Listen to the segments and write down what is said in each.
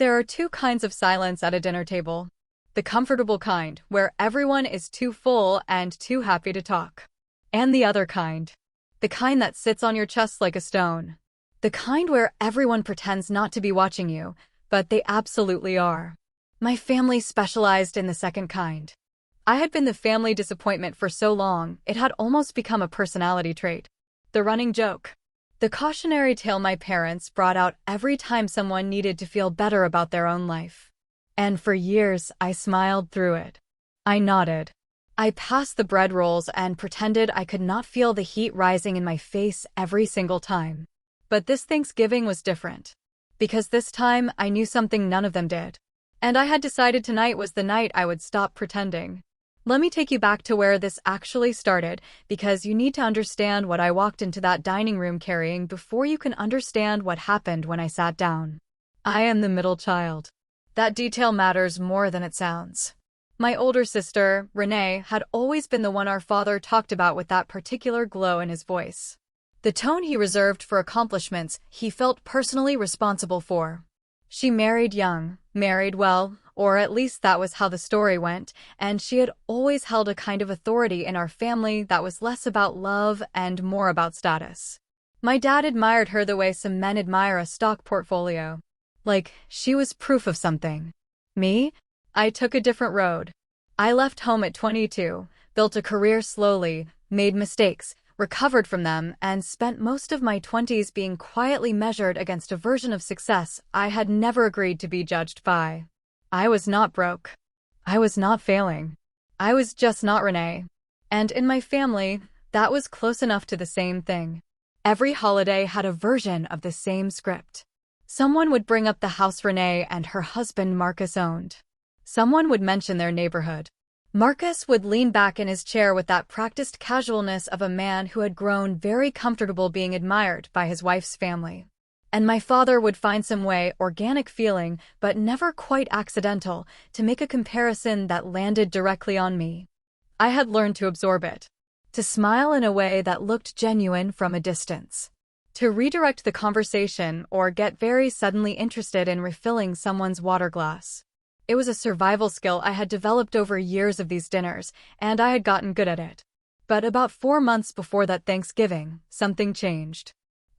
There are two kinds of silence at a dinner table. The comfortable kind, where everyone is too full and too happy to talk. And the other kind. The kind that sits on your chest like a stone. The kind where everyone pretends not to be watching you, but they absolutely are. My family specialized in the second kind. I had been the family disappointment for so long, it had almost become a personality trait. The running joke. The cautionary tale my parents brought out every time someone needed to feel better about their own life. And for years, I smiled through it. I nodded. I passed the bread rolls and pretended I could not feel the heat rising in my face every single time. But this Thanksgiving was different. Because this time, I knew something none of them did. And I had decided tonight was the night I would stop pretending. Let me take you back to where this actually started, because you need to understand what I walked into that dining room carrying before you can understand what happened when I sat down. I am the middle child. That detail matters more than it sounds. My older sister, Renee, had always been the one our father talked about with that particular glow in his voice. The tone he reserved for accomplishments he felt personally responsible for. She married young, married well, or at least that was how the story went, and she had always held a kind of authority in our family that was less about love and more about status. My dad admired her the way some men admire a stock portfolio. Like, she was proof of something. Me? I took a different road. I left home at 22, built a career slowly, made mistakes, recovered from them, and spent most of my 20s being quietly measured against a version of success I had never agreed to be judged by. I was not broke. I was not failing. I was just not Renee. And in my family, that was close enough to the same thing. Every holiday had a version of the same script. Someone would bring up the house Renee and her husband Marcus owned. Someone would mention their neighborhood. Marcus would lean back in his chair with that practiced casualness of a man who had grown very comfortable being admired by his wife's family. And my father would find some way, organic feeling, but never quite accidental, to make a comparison that landed directly on me. I had learned to absorb it. To smile in a way that looked genuine from a distance. To redirect the conversation or get very suddenly interested in refilling someone's water glass. It was a survival skill I had developed over years of these dinners, and I had gotten good at it. But about 4 months before that Thanksgiving, something changed.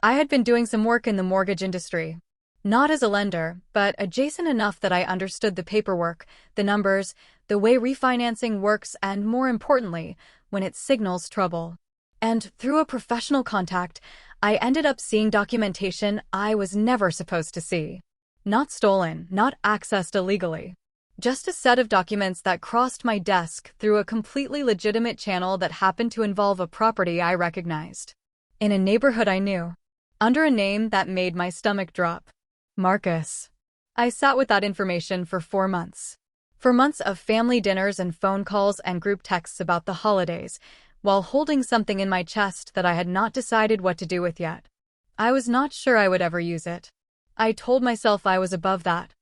I had been doing some work in the mortgage industry. Not as a lender, but adjacent enough that I understood the paperwork, the numbers, the way refinancing works, and more importantly, when it signals trouble. And through a professional contact, I ended up seeing documentation I was never supposed to see. Not stolen, not accessed illegally. Just a set of documents that crossed my desk through a completely legitimate channel that happened to involve a property I recognized. In a neighborhood I knew. Under a name that made my stomach drop. Marcus. I sat with that information for 4 months. For months of family dinners and phone calls and group texts about the holidays, while holding something in my chest that I had not decided what to do with yet. I was not sure I would ever use it. I told myself I was above that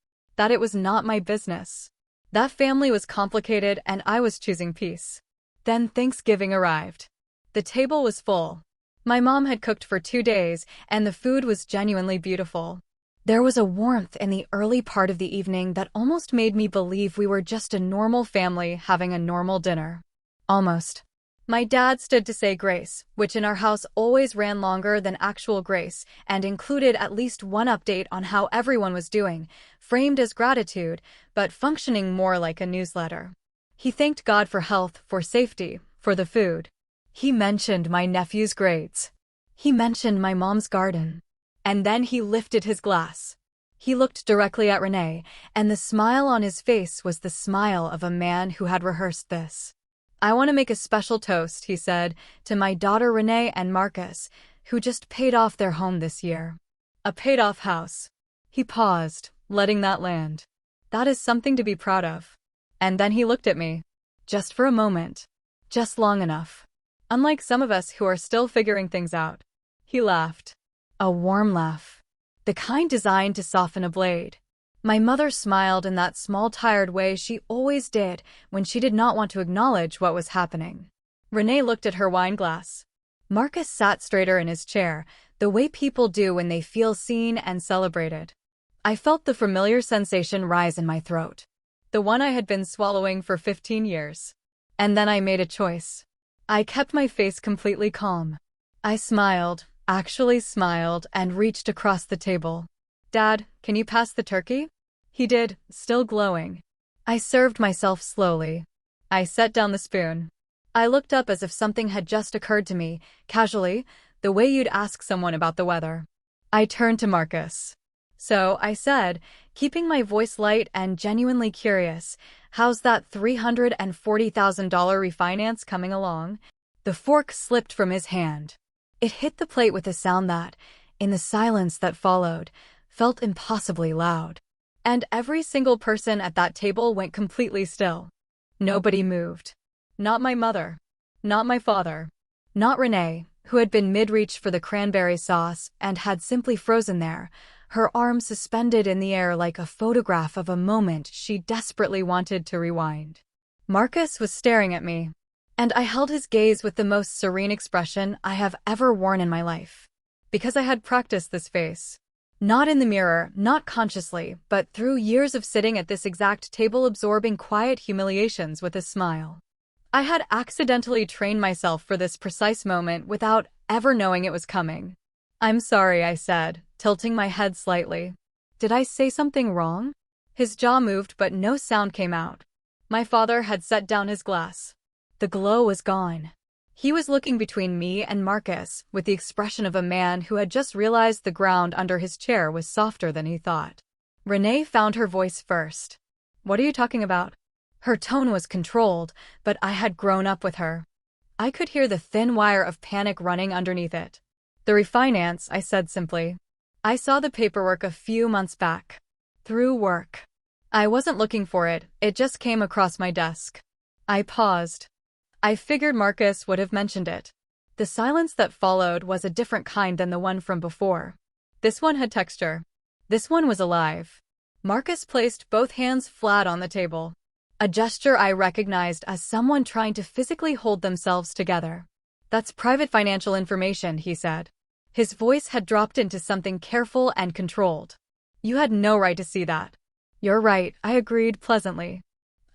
it was not my business. That family was complicated and I was choosing peace. Then Thanksgiving arrived. The table was full. My mom had cooked for 2 days, and the food was genuinely beautiful. There was a warmth in the early part of the evening that almost made me believe we were just a normal family having a normal dinner. Almost. My dad stood to say grace, which in our house always ran longer than actual grace, and included at least one update on how everyone was doing, framed as gratitude, but functioning more like a newsletter. He thanked God for health, for safety, for the food. He mentioned my nephew's grades. He mentioned my mom's garden. And then he lifted his glass. He looked directly at Renee, and the smile on his face was the smile of a man who had rehearsed this. I want to make a special toast, he said, to my daughter Renee and Marcus, who just paid off their home this year. A paid-off house. He paused, letting that land. That is something to be proud of. And then he looked at me. Just for a moment. Just long enough. Unlike some of us who are still figuring things out. He laughed. A warm laugh. The kind designed to soften a blade. My mother smiled in that small tired way she always did when she did not want to acknowledge what was happening. Renee looked at her wine glass. Marcus sat straighter in his chair, the way people do when they feel seen and celebrated. I felt the familiar sensation rise in my throat, the one I had been swallowing for 15 years. And then I made a choice. I kept my face completely calm. I smiled, actually smiled, and reached across the table. "Dad, can you pass the turkey?" He did, still glowing. I served myself slowly. I set down the spoon. I looked up as if something had just occurred to me, casually, the way you'd ask someone about the weather. I turned to Marcus. "So," I said, keeping my voice light and genuinely curious, "how's that $340,000 refinance coming along?" The fork slipped from his hand. It hit the plate with a sound that, in the silence that followed, felt impossibly loud. And every single person at that table went completely still. Nobody moved. Not my mother. Not my father. Not Renee, who had been mid-reach for the cranberry sauce and had simply frozen there, her arms suspended in the air like a photograph of a moment she desperately wanted to rewind. Marcus was staring at me, and I held his gaze with the most serene expression I have ever worn in my life. Because I had practiced this face. Not in the mirror, not consciously, but through years of sitting at this exact table absorbing quiet humiliations with a smile. I had accidentally trained myself for this precise moment without ever knowing it was coming. "I'm sorry," I said, tilting my head slightly. "Did I say something wrong?" His jaw moved but no sound came out. My father had set down his glass. The glow was gone. He was looking between me and Marcus with the expression of a man who had just realized the ground under his chair was softer than he thought. Renee found her voice first. "What are you talking about?" Her tone was controlled, but I had grown up with her. I could hear the thin wire of panic running underneath it. "The refinance," I said simply. "I saw the paperwork a few months back. Through work. I wasn't looking for it, it just came across my desk." I paused. I figured Marcus would have mentioned it. The silence that followed was a different kind than the one from before. This one had texture. This one was alive. Marcus placed both hands flat on the table. A gesture I recognized as someone trying to physically hold themselves together. "That's private financial information," he said. His voice had dropped into something careful and controlled. "You had no right to see that." "You're right," I agreed pleasantly.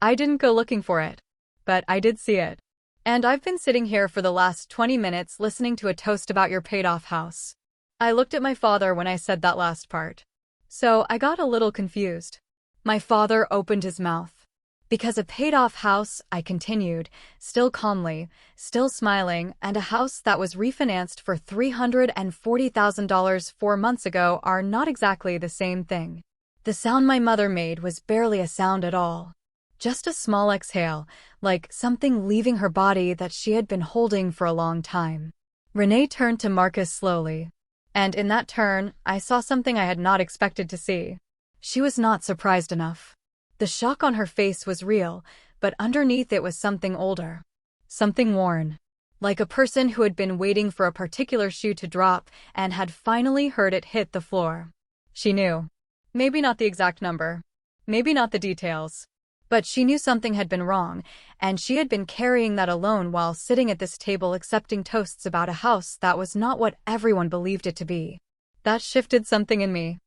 "I didn't go looking for it. But I did see it. And I've been sitting here for the last 20 minutes listening to a toast about your paid-off house." I looked at my father when I said that last part. So I got a little confused. My father opened his mouth. "Because a paid-off house," I continued, still calmly, still smiling, "and a house that was refinanced for $340,000 4 months ago are not exactly the same thing." The sound my mother made was barely a sound at all. Just a small exhale, like something leaving her body that she had been holding for a long time. Renee turned to Marcus slowly. And in that turn, I saw something I had not expected to see. She was not surprised enough. The shock on her face was real, but underneath it was something older. Something worn. Like a person who had been waiting for a particular shoe to drop and had finally heard it hit the floor. She knew. Maybe not the exact number. Maybe not the details. But she knew something had been wrong, and she had been carrying that alone while sitting at this table accepting toasts about a house that was not what everyone believed it to be. That shifted something in me.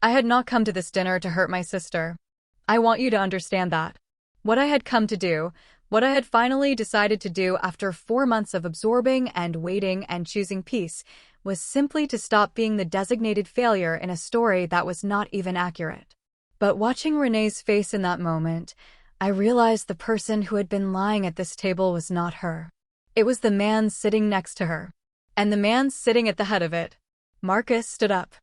I had not come to this dinner to hurt my sister. I want you to understand that. What I had come to do, what I had finally decided to do after 4 months of absorbing and waiting and choosing peace, was simply to stop being the designated failure in a story that was not even accurate. But watching Renee's face in that moment, I realized the person who had been lying at this table was not her. It was the man sitting next to her. And the man sitting at the head of it. Marcus stood up.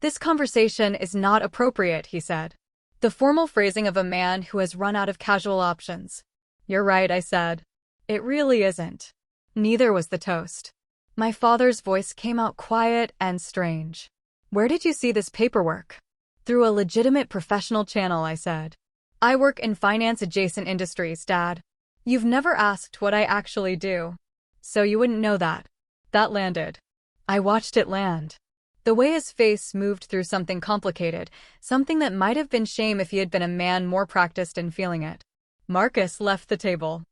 "This conversation is not appropriate," he said. The formal phrasing of a man who has run out of casual options. "You're right," I said. "It really isn't." Neither was the toast. My father's voice came out quiet and strange. "Where did you see this paperwork?" "Through a legitimate professional channel," I said. "I work in finance-adjacent industries, Dad. You've never asked what I actually do. So you wouldn't know that." That landed. I watched it land. The way his face moved through something complicated, something that might have been shame if he had been a man more practiced in feeling it. Marcus left the table.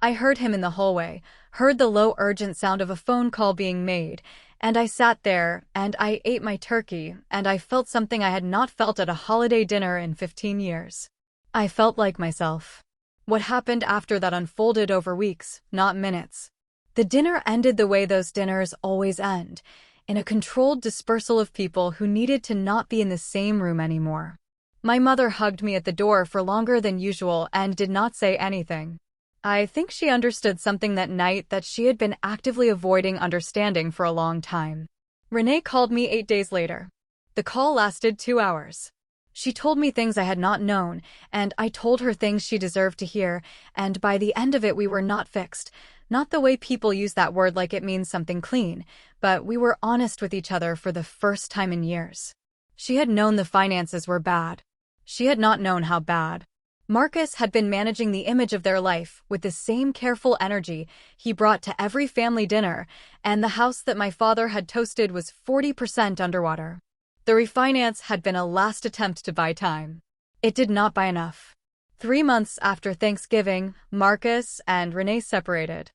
I heard him in the hallway, heard the low urgent sound of a phone call being made, And I sat there, and I ate my turkey, and I felt something I had not felt at a holiday dinner in 15 years. I felt like myself. What happened after that unfolded over weeks, not minutes. The dinner ended the way those dinners always end, in a controlled dispersal of people who needed to not be in the same room anymore. My mother hugged me at the door for longer than usual and did not say anything. I think she understood something that night that she had been actively avoiding understanding for a long time. Renee called me 8 days later. The call lasted 2 hours. She told me things I had not known, and I told her things she deserved to hear, and by the end of it we were not fixed. Not the way people use that word like it means something clean, but we were honest with each other for the first time in years. She had known the finances were bad. She had not known how bad. Marcus had been managing the image of their life with the same careful energy he brought to every family dinner, and the house that my father had toasted was 40% underwater. The refinance had been a last attempt to buy time. It did not buy enough. 3 months after Thanksgiving, Marcus and Renee separated.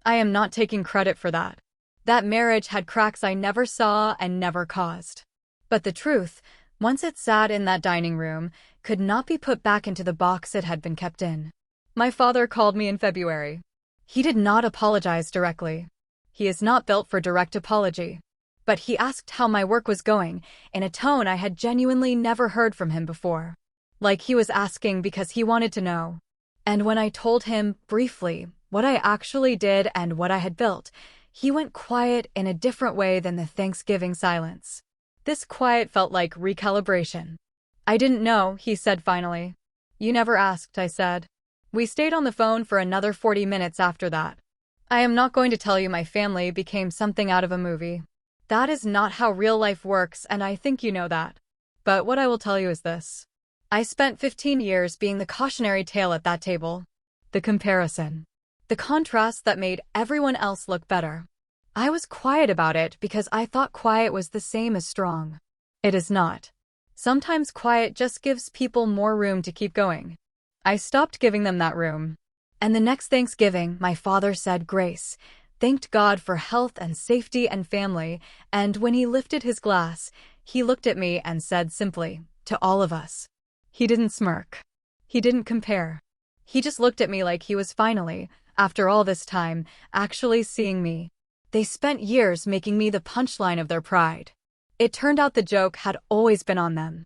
I am not taking credit for that. That marriage had cracks I never saw and never caused. But the truth, once it sat in that dining room, could not be put back into the box it had been kept in. My father called me in February. He did not apologize directly. He is not built for direct apology. But he asked how my work was going, in a tone I had genuinely never heard from him before. Like he was asking because he wanted to know. And when I told him, briefly, what I actually did and what I had built, he went quiet in a different way than the Thanksgiving silence. This quiet felt like recalibration. I didn't know, he said finally. You never asked, I said. We stayed on the phone for another 40 minutes after that. I am not going to tell you my family became something out of a movie. That is not how real life works, and I think you know that. But what I will tell you is this. I spent 15 years being the cautionary tale at that table. The comparison. The contrast that made everyone else look better. I was quiet about it because I thought quiet was the same as strong. It is not. Sometimes quiet just gives people more room to keep going. I stopped giving them that room. And the next Thanksgiving, my father said grace, thanked God for health and safety and family, and when he lifted his glass, he looked at me and said simply, to all of us. He didn't smirk. He didn't compare. He just looked at me like he was finally, after all this time, actually seeing me. They spent years making me the punchline of their pride. It turned out the joke had always been on them.